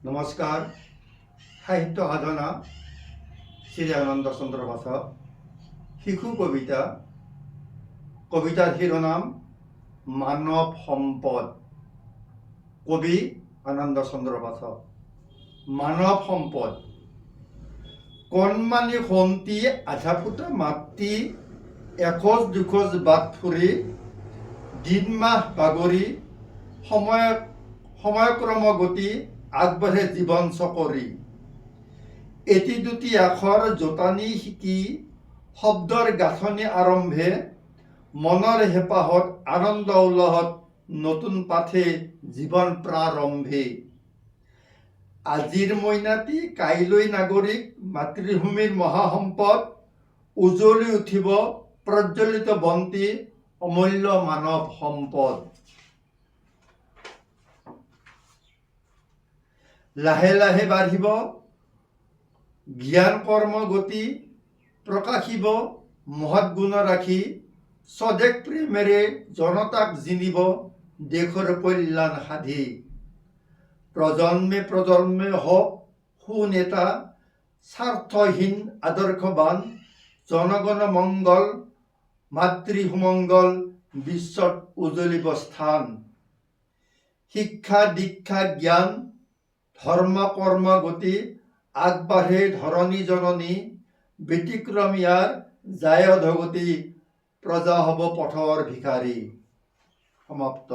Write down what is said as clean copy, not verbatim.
নমস্কাৰ। সাহিত্য সাধনা শ্ৰী আনন্দ চন্দ্ৰ বাছক শিশু কবিতা। কবিতাৰ শিৰোনাম মানৱ সম্পদ। কবি আনন্দ চন্দ্ৰ বাছক। মানৱ সম্পদ। কণমানি সন্তি আধা ফুটা মাতৃ এখোজ দুখোজ বাট ফুৰি দিন মাহ বাগৰি সময়ক্ৰম গতি আগবাঢ়ে জীৱন চকৰি। এটি দুটি আখৰ জোটানি শিকি শব্দৰ গাঁথনি আৰম্ভে মনৰ হেঁপাহত আনন্দ উল্লাহত নতুন পাঠে জীৱন প্ৰাৰম্ভে। আজিৰ মইনাটি কাইলৈ নাগৰিক মাতৃভূমিৰ মহাসম্পদ উজ্বলি উঠিব প্ৰজ্বলিত বন্তি অমূল্য মানৱ সম্পদ। লাহে লাহে বাঢ়িব জ্ঞান কৰ্ম গতি প্ৰকাশিব মহৎ গুণ ৰাখি স্বদেশ প্ৰেমেৰে জনতাক জিনিব দেশৰ কল্যাণ সাধি। প্ৰজন্মে প্ৰজন্মে হওক সুনেতা স্বাৰ্থহীন আদৰ্শবান জনগণ মংগল মাতৃ সুমংগল বিশ্বত উজ্বলিব স্থান। শিক্ষা দীক্ষা জ্ঞান ধৰ্ম কৰ্ম গতি আগবাঢ়ে ধৰণী জননী ব্যতিক্ৰম ইয়াৰ যায় অধগতি প্ৰজা হ'ব পথৰ ভিখাৰী। সমাপ্ত।